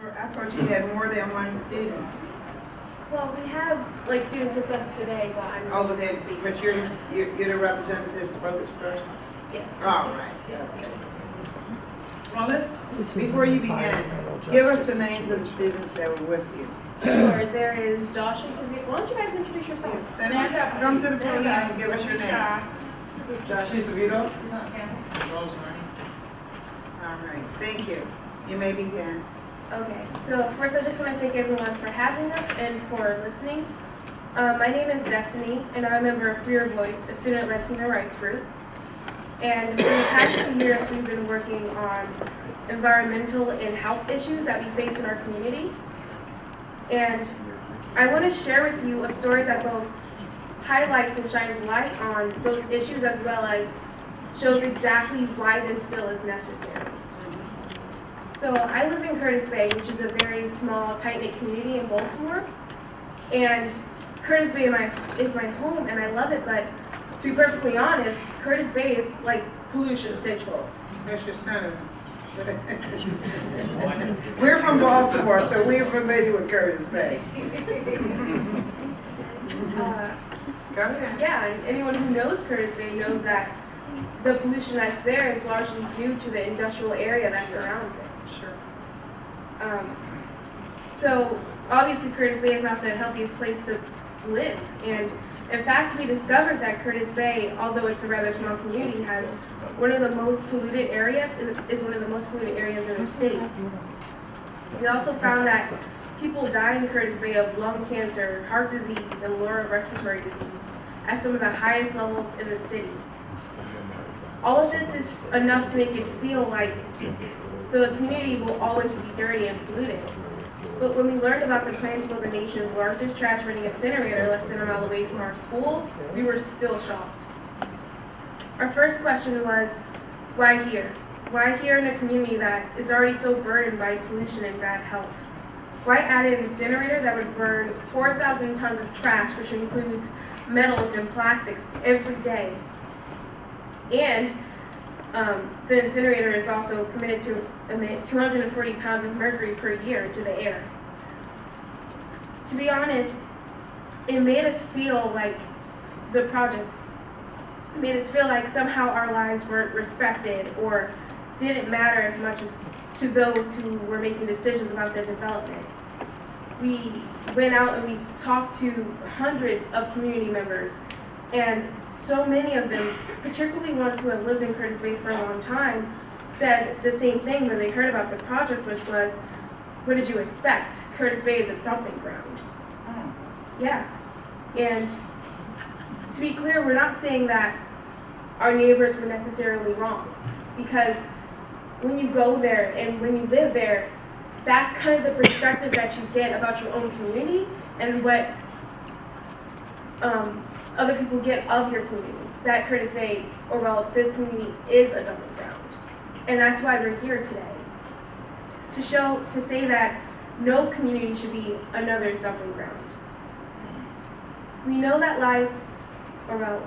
I thought you had more than one student. Well, we have like students with us today, but I'm Oh, but that's, but you're the representative spokesperson? yes. All right. Okay. Well, before you begin, give us the names of the students that were with you. Sure. There is Josh and Savita. Why don't you guys introduce yourselves? Come to the podium and give us your name. Josh Savito. All right, thank you. You may begin. Okay. So first, I just want to thank everyone for having us and for listening. My name is Destiny, and I'm a member of Free Your Voice, a student-led human rights group. And for the past few years, we've been working on environmental and health issues that we face in our community. And I want to share with you a story that both highlights and shines light on those issues as well as shows exactly why this bill is necessary. So I live in Curtis Bay, which is a very small, tight-knit community in Baltimore. And Curtis Bay is my home, and I love it, but to be perfectly honest, Curtis Bay is like pollution central. That's your senator. We're from Baltimore, so we're familiar with Curtis Bay. Go ahead. Yeah, and anyone who knows Curtis Bay knows that the pollution that's there is largely due to the industrial area that surrounds it. Sure. So obviously Curtis Bay is not the healthiest place to live, and in fact we discovered that Curtis Bay, although it's a rather small community, has one of the most polluted areas, is one of the most polluted areas in the city. We also found that people die in Curtis Bay of lung cancer, heart disease, and lower respiratory disease at some of the highest levels in the city. All of this is enough to make it feel like the community will always be dirty and polluted. But when we learned about the plan to build the nation's largest trash-burning incinerator less than a mile away from our school, we were still shocked. Our first question was, why here? Why here in a community that is already so burdened by pollution and bad health? Why add an incinerator that would burn 4,000 tons of trash, which includes metals and plastics, every day? And the incinerator is also permitted to emit 240 pounds of mercury per year into the air. To be honest, it made us feel like the project made us feel like somehow our lives weren't respected or didn't matter as much as to those who were making decisions about their development. We went out and we talked to hundreds of community members, and so many of them, particularly ones who have lived in Curtis Bay for a long time, said the same thing when they heard about the project, which was, what did you expect? Curtis Bay is a dumping ground. Yeah. And to be clear, we're not saying that our neighbors were necessarily wrong, because when you go there and when you live there, that's kind of the perspective that you get about your own community and what other people get of your community. That Curtis Bay, or well, this community is a dumping ground. And that's why we're here today. To say that no community should be another dumping ground. We know that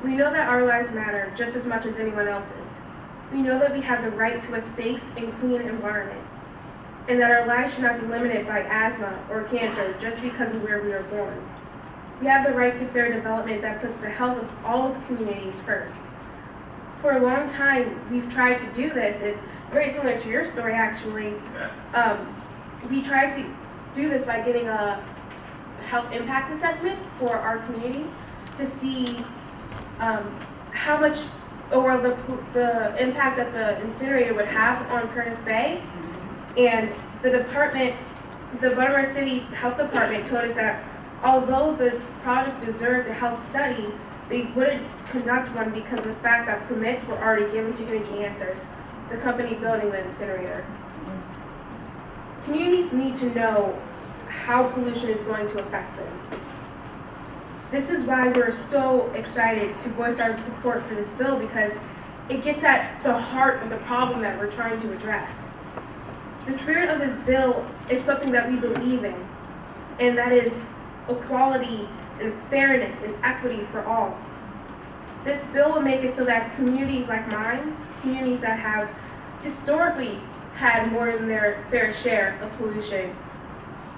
we know that our lives matter just as much as anyone else's. We know that we have the right to a safe and clean environment, and that our lives should not be limited by asthma or cancer just because of where we are born. We have the right to fair development that puts the health of all of communities first. For a long time, we've tried to do this, and very similar to your story actually, we tried to do this by getting a health impact assessment for our community to see how much, or the impact that the incinerator would have on Curtis Bay. And the Baltimore City Health Department told us that although the project deserved a health study, they wouldn't conduct one because of the fact that permits were already given to Energy Answers, the company building the incinerator. Communities need to know how pollution is going to affect them. This is why we're so excited to voice our support for this bill, because it gets at the heart of the problem that we're trying to address. The spirit of this bill is something that we believe in, and that is equality and fairness and equity for all. This bill will make it so that communities like mine, communities that have historically had more than their fair share of pollution,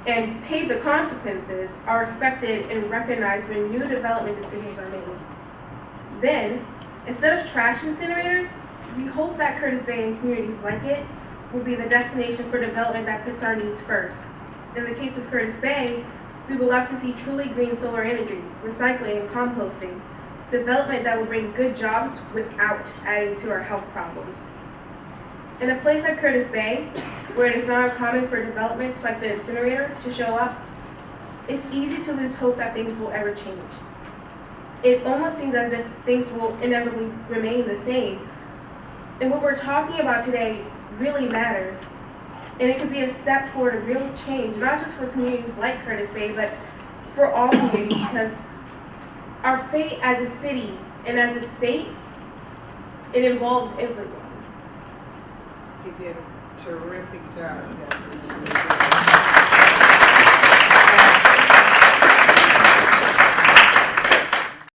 and pay the consequences are respected and recognized when new development decisions are made. Then, instead of trash incinerators, we hope that Curtis Bay and communities like it will be the destination for development that puts our needs first. In the case of Curtis Bay, we would love to see truly green solar energy, recycling, and composting, development that will bring good jobs without adding to our health problems. In a place like Curtis Bay, where it is not uncommon for developments like the incinerator to show up, it's easy to lose hope that things will ever change. It almost seems as if things will inevitably remain the same. And what we're talking about today really matters. And it could be a step toward a real change, not just for communities like Curtis Bay, but for all communities, because our fate as a city and as a state, it involves everyone. He did a terrific job.